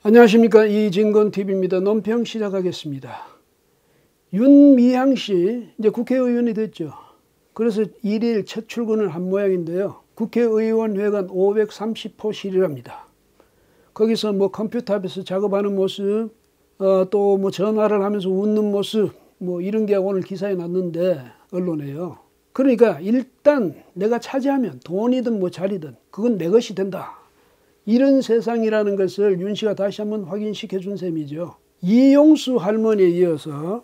안녕하십니까, 이진건TV입니다. 논평 시작하겠습니다. 윤미향 씨 이제 국회의원이 됐죠. 그래서 1일 첫 출근을 한 모양인데요. 국회의원회관 530호실이랍니다. 거기서 뭐 컴퓨터 앞에서 작업하는 모습, 또 뭐 전화를 하면서 웃는 모습, 뭐 이런 게 오늘 기사에 났는데, 언론에요. 그러니까 일단 내가 차지하면 돈이든 뭐 자리든 그건 내 것이 된다, 이런 세상이라는 것을 윤 씨가 다시 한번 확인시켜 준 셈이죠. 이용수 할머니에 이어서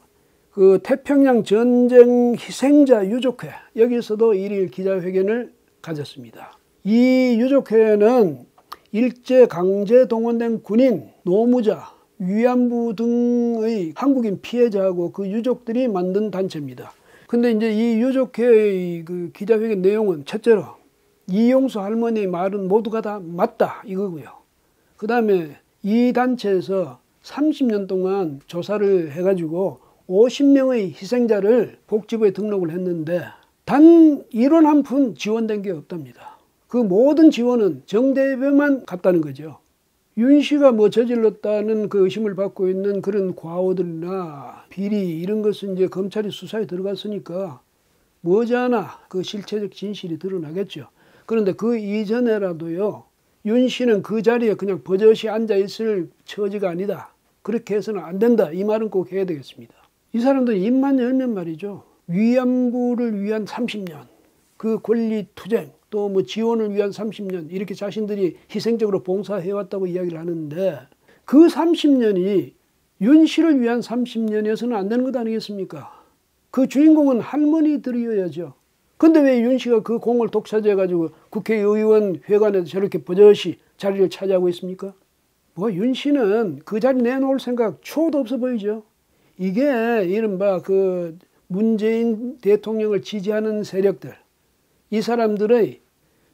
그 태평양 전쟁 희생자 유족회, 여기서도 1일 기자회견을 가졌습니다. 이 유족회는 일제 강제 동원된 군인, 노무자, 위안부 등의 한국인 피해자하고 그 유족들이 만든 단체입니다. 근데 이제 이 유족회의 그 기자회견 내용은 첫째로 이용수 할머니의 말은 모두가 다 맞다, 이거고요. 그 다음에 이 단체에서 30년 동안 조사를 해가지고 50명의 희생자를 복지부에 등록을 했는데 단 일원 한 푼 지원된 게 없답니다. 그 모든 지원은 정대회만 갔다는 거죠. 윤 씨가 뭐 저질렀다는 그 의심을 받고 있는 그런 과오들이나 비리, 이런 것은 이제 검찰이 수사에 들어갔으니까 머지않아 그 실체적 진실이 드러나겠죠. 그런데 그 이전에라도요, 윤 씨는 그 자리에 그냥 버젓이 앉아있을 처지가 아니다, 그렇게 해서는 안 된다, 이 말은 꼭 해야 되겠습니다. 이 사람들 입만 열면 말이죠, 위안부를 위한 30년, 그 권리투쟁, 또 뭐 지원을 위한 30년, 이렇게 자신들이 희생적으로 봉사해왔다고 이야기를 하는데, 그 30년이 윤 씨를 위한 30년이어서는 안 되는 것 아니겠습니까? 그 주인공은 할머니들이어야죠. 근데 왜 윤 씨가 그 공을 독차지해가지고 국회의원 회관에서 저렇게 버젓이 자리를 차지하고 있습니까? 뭐 윤 씨는 그 자리 내놓을 생각 초도 없어 보이죠. 이게 이른바 그 문재인 대통령을 지지하는 세력들, 이 사람들의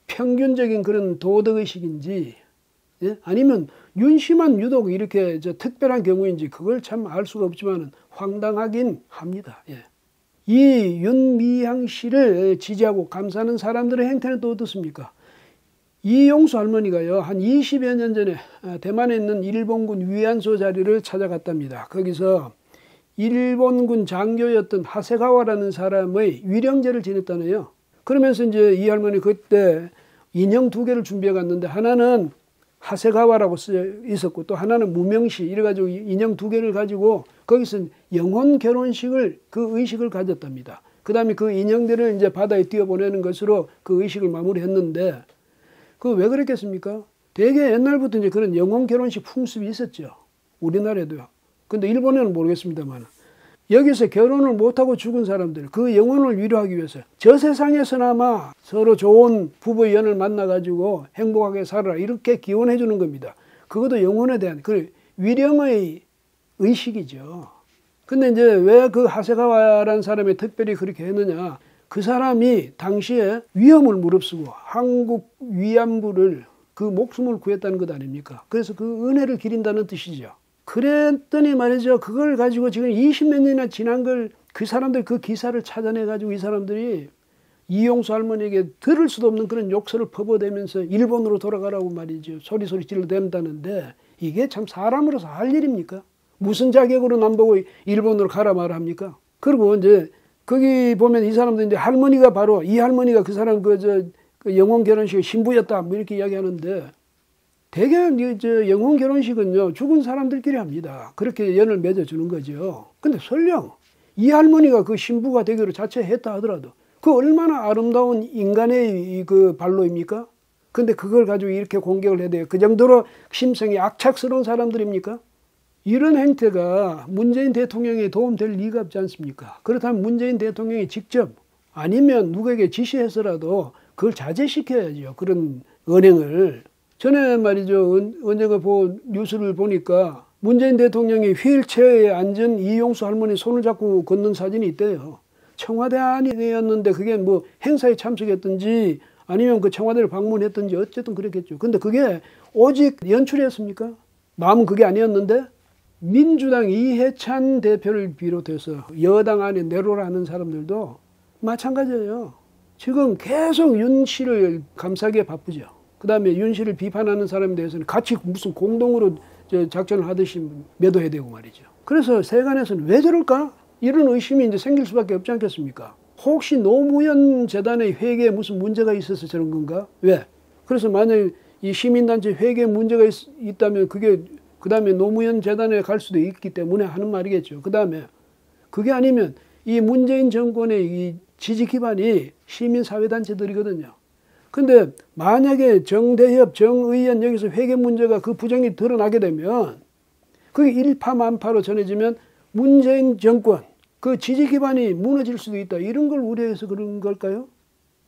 평균적인 그런 도덕의식인지, 예? 아니면 윤 씨만 유독 이렇게 특별한 경우인지 그걸 참 알 수가 없지만 황당하긴 합니다. 예. 이 윤미향 씨를 지지하고 감싸는 사람들의 행태는 또 어떻습니까? 이용수 할머니가요, 한 20여 년 전에 대만에 있는 일본군 위안소 자리를 찾아갔답니다. 거기서 일본군 장교였던 하세가와라는 사람의 위령제를 지냈다네요. 그러면서 이제 이 할머니 그때 인형 2개를 준비해 갔는데, 하나는 하세가와라고 쓰여 있었고 또 하나는 무명시, 이래가지고 인형 2개를 가지고 거기서 영혼 결혼식을, 그 의식을 가졌답니다. 그 다음에 그 인형들을 이제 바다에 띄워보내는 것으로 그 의식을 마무리했는데, 그 왜 그랬겠습니까? 되게 옛날부터 이제 그런 영혼 결혼식 풍습이 있었죠. 우리나라에도요. 근데 일본에는 모르겠습니다만, 여기서 결혼을 못하고 죽은 사람들, 그 영혼을 위로하기 위해서 저 세상에서나마 서로 좋은 부부의 연을 만나가지고 행복하게 살아라, 이렇게 기원해 주는 겁니다. 그것도 영혼에 대한 그 위령의 의식이죠. 근데 이제 왜 그 하세가와라는 사람이 특별히 그렇게 했느냐, 그 사람이 당시에 위험을 무릅쓰고 한국 위안부를 그 목숨을 구했다는 것 아닙니까? 그래서 그 은혜를 기린다는 뜻이죠. 그랬더니 말이죠, 그걸 가지고 지금 20몇 년이나 지난 걸 그 사람들 그 기사를 찾아내가지고 이 사람들이 이용수 할머니에게 들을 수도 없는 그런 욕설을 퍼부어대면서 일본으로 돌아가라고 말이죠, 소리소리 질러댄다는데, 이게 참 사람으로서 할 일입니까? 무슨 자격으로 남보고 일본으로 가라 말아 합니까? 그리고 이제 거기 보면 이 사람들 이제 할머니가 바로 이 할머니가 그 사람 그 영혼 결혼식 신부였다, 뭐 이렇게 이야기하는데, 대개 영혼 결혼식은요, 죽은 사람들끼리 합니다. 그렇게 연을 맺어주는 거죠. 근데 설령 이 할머니가 그 신부가 되기로 자처했다 하더라도 그 얼마나 아름다운 인간의 그 발로입니까? 근데 그걸 가지고 이렇게 공격을 해야 돼요. 그 정도로 심성이 악착스러운 사람들입니까? 이런 행태가 문재인 대통령에 도움될 리가 없지 않습니까? 그렇다면 문재인 대통령이 직접 아니면 누구에게 지시해서라도 그걸 자제시켜야죠, 그런 언행을. 전에 말이죠, 언젠가 뉴스를 보니까 문재인 대통령이 휠체어에 앉은 이용수 할머니 손을 잡고 걷는 사진이 있대요. 청와대 안이었는데 그게 뭐 행사에 참석했든지 아니면 그 청와대를 방문했든지 어쨌든 그랬겠죠. 근데 그게 오직 연출이었습니까? 마음은 그게 아니었는데, 민주당 이해찬 대표를 비롯해서 여당 안에 내로라 하는 사람들도 마찬가지예요. 지금 계속 윤 씨를 감싸기에 바쁘죠. 그 다음에 윤 씨를 비판하는 사람에 대해서는 같이 무슨 공동으로 작전을 하듯이 매도해야 되고 말이죠. 그래서 세간에서는 왜 저럴까? 이런 의심이 이제 생길 수밖에 없지 않겠습니까? 혹시 노무현 재단의 회계에 무슨 문제가 있어서 저런 건가? 왜? 그래서 만약에 이 시민단체 회계에 문제가 있다면 그게 그 다음에 노무현 재단에 갈 수도 있기 때문에 하는 말이겠죠. 그 다음에 그게 아니면 이 문재인 정권의 이 지지 기반이 시민사회단체들이거든요. 근데 만약에 정대협, 정의연 여기서 회계 문제가 그 부정이 드러나게 되면 그게 일파만파로 전해지면 문재인 정권, 그 지지 기반이 무너질 수도 있다. 이런 걸 우려해서 그런 걸까요?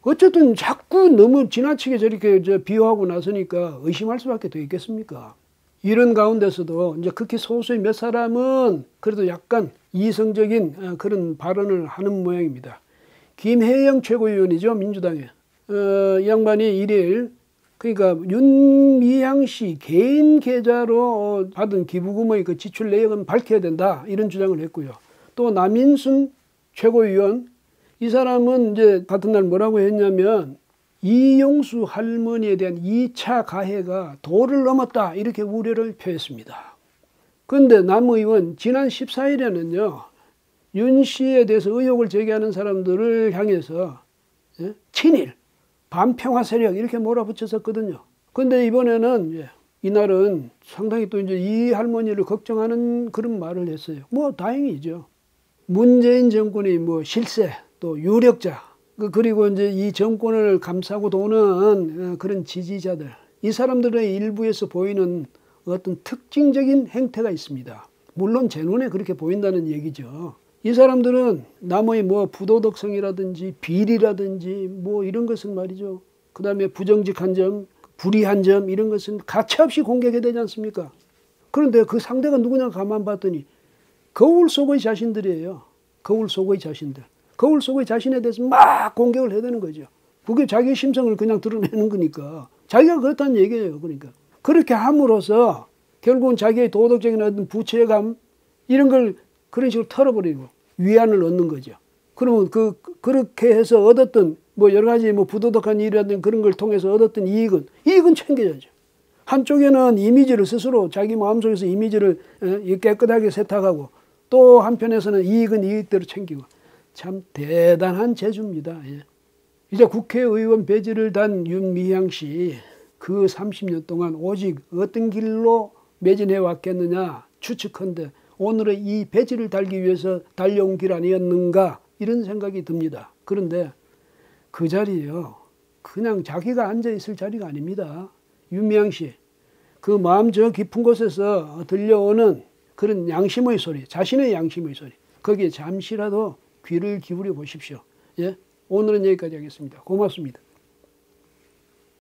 어쨌든 자꾸 너무 지나치게 저렇게 비호하고 나서니까 의심할 수밖에 더 있겠습니까? 이런 가운데서도 이제 극히 소수의 몇 사람은 그래도 약간 이성적인 그런 발언을 하는 모양입니다. 김혜영 최고위원이죠, 민주당에. 이 양반이 1일 그러니까 윤미향 씨 개인 계좌로 받은 기부금의 그 지출 내역은 밝혀야 된다 이런 주장을 했고요. 또 남인순 최고위원 이 사람은 이제 같은 날 뭐라고 했냐면 이용수 할머니에 대한 2차 가해가 도를 넘었다 이렇게 우려를 표했습니다. 그런데 남 의원 지난 14일에는요. 윤 씨에 대해서 의혹을 제기하는 사람들을 향해서 친일, 반평화 세력 이렇게 몰아붙였었거든요. 그런데 이번에는 이날은 상당히 또 이제 이 할머니를 걱정하는 그런 말을 했어요. 뭐 다행이죠. 문재인 정권의 뭐 실세 또 유력자 그리고 이제 이 정권을 감싸고 도는 그런 지지자들 이 사람들의 일부에서 보이는 어떤 특징적인 행태가 있습니다. 물론 제 눈에 그렇게 보인다는 얘기죠. 이 사람들은 남의 뭐 부도덕성이라든지 비리라든지 뭐 이런 것은 말이죠. 그 다음에 부정직한 점, 불의한 점 이런 것은 가차없이 공개하게 되지 않습니까? 그런데 그 상대가 누구냐 가만 봤더니 거울 속의 자신들이에요. 거울 속의 자신들. 거울 속의 자신에 대해서 막 공격을 해야 되는 거죠. 그게 자기 심성을 그냥 드러내는 거니까. 자기가 그렇다는 얘기예요. 그러니까. 그렇게 함으로써 결국은 자기의 도덕적인 어떤 부채감 이런 걸 그런 식으로 털어버리고 위안을 얻는 거죠. 그러면 그렇게 해서 얻었던 뭐 여러 가지 뭐 부도덕한 일이라든지 그런 걸 통해서 얻었던 이익은 챙겨야죠. 한쪽에는 이미지를 스스로 자기 마음속에서 이미지를 깨끗하게 세탁하고 또 한편에서는 이익은 이익대로 챙기고 참 대단한 재주입니다. 이제 국회의원 배지를 단 윤미향 씨 그 30년 동안 오직 어떤 길로 매진해 왔겠느냐 추측컨대 오늘의 이 배지를 달기 위해서 달려온 길 아니었는가 이런 생각이 듭니다. 그런데 그 자리에요. 그냥 자기가 앉아있을 자리가 아닙니다. 윤미향 씨. 그 마음 저 깊은 곳에서 들려오는 그런 양심의 소리, 자신의 양심의 소리. 거기에 잠시라도 귀를 기울여 보십시오. 오늘은 여기까지 하겠습니다. 고맙습니다.